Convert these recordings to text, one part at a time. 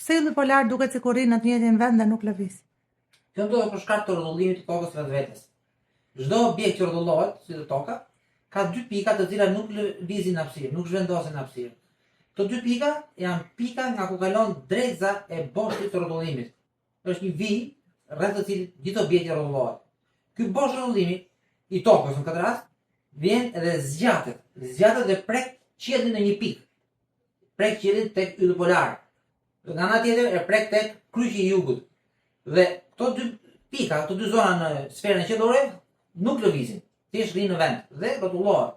Pse ylli polar duket sikur rri në të njëjtin vend dhe nuk lëviz? Kjo ndodhet për shkak të rrotullimit të tokës vetes. Çdo objekt që rrotullohet, si toka, ka dy pika të cilat nuk lëvizin në hapësirë, nuk zhvendosen në hapësirë. Këto dy pika janë pika nga ku kalon drejtza e boshtit të rrotullimit. Është një vijë rreth të cilit gjithë objekti rrotullohet. Ky bosh rrotullimi i tokës në këtë rast vjen edhe zgjatet dhe prek qiellin në një pikë. Prek qiellin tek ylli polar. Nga ana tjetër e prek tek kryqi i jugut. Dhe këto dy pika, këto dy zona në sferën qiellore nuk lëvizin, thjesht rrinë në vend dhe rrotullohen.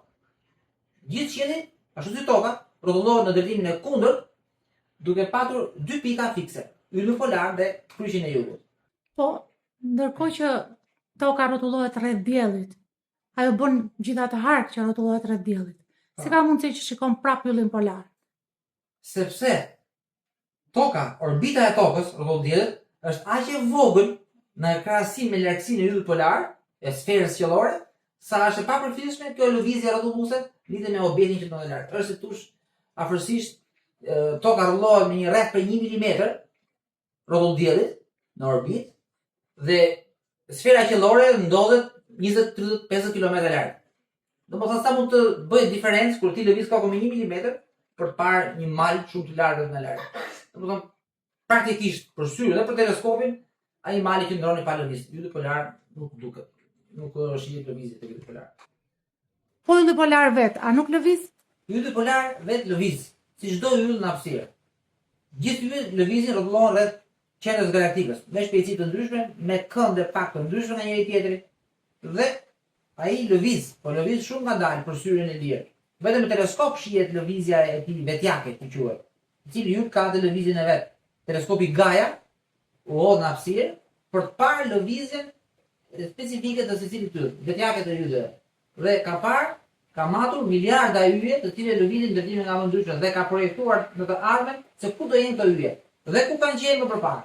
Gjithë qielli, ashtu si toka, rrotullohet në drejtimin e kundërt, duke patur dy pika fikse, ylli polar dhe kryqin e jugut. Po, ndërkohë që toka rrotullohet rreth diellit, ajo bën gjithatë hark që rrotullohet rreth diellit. Si ka mundësi që shikon prap yllin polar? Sepse toka, orbita e tokës rreth diellit, është aq e vogël në krahasim me largësinë e yllit polar, e sferës qiellore, sa është e papërfillshme kjo lëvizje rrotulluese lidhet me objektin që ndodhet larg. Është si thosh, afërsisht toka rrotullohet me një rreth për 1 mm rrotull diellit në orbitë dhe sfera qiellore ndodhet 20, 30, 50 km larg. Domethënë sa mund të bëjë diferencë kur ti lëviz kokën me 1 mm për të parë një mal shumë të largët në larg. Domethënë praktikisht për syrin dhe për teleskopin, ai mali që ndroni pa lëviz. Ylli polar nuk duket. Nuk është një lëvizje tek ylli polar. Po ylli polar vet, a nuk lëviz? Ylli polar vet lëviz, si çdo yll në hapësirë. Gjithë yllit lëvizin rrotullohen rreth qendrës galaktikës, me shpejtësi të ndryshme, me këndë pak të ndryshme nga njëri tjetri, dhe ai lëviz, po lëviz shumë ngadalë për syrin e lirë. Vetëm me teleskop shihet lëvizja e tij vetjake, që quhet, i cili yll ka të lëvizjen e vet. Teleskopi Gaia u hodh në hapësirë për të parë lëvizjen specifike të secilit yll, vetjake të ylleve. Dhe ka matur miliarda yje të cilët lëvizin në drejtime nga më ndryshme dhe ka projektuar në të ardhmen se ku do jenë këto yje dhe ku kanë qenë më përpara.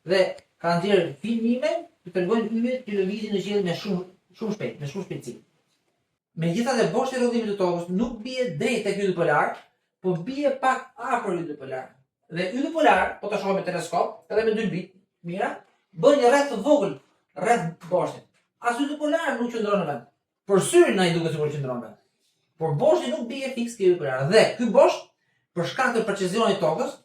Dhe kanë nxjerrë filmime që tregojnë yjet që lëvizin në qiell me shumë shpejt, me shumë shpejtësi. Megjithatë, boshti i rrotullimit të tokës nuk bie drejt tek ylli polar, po bie pak afër yllit polar. Dhe ylli polar, po ta shohim me teleskop, edhe me dylbit, mira, bën një rreth të vogël rreth boshtit. As ylli polar nuk qëndron në vend. Por syrin ai duket sikur qëndron në vend. Por boshti nuk bie fiks ke ylli polar. Dhe ky bosh, për shkak të precisionit të tokës,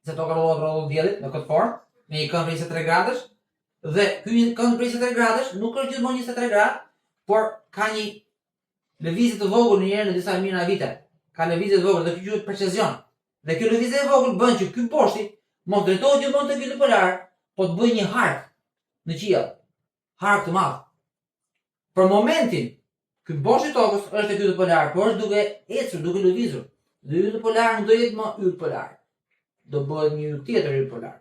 se toka rrotullohet rreth diellit në këtë formë, me një këmbë 23 gradësh, dhe ky këmbë 23 gradësh nuk është gjithmonë 23 gradë, por ka një lëvizje të vogël në disa mijëra vite. Ka lëvizje të vogël dhe kjo quhet precizion. Dhe kjo lëvizje e vogël bën që ky boshti mos drejtohet gjithmonë tek ylli polar, po të bëjë një hark në qiell. Hark të madh. Për momentin, ky boshti i tokës është tek ylli polar, por është duke ecur, duke lëvizur. Dhe ylli polar nuk do jetë më yll polar. Do bëhet një yll tjetër yll polar.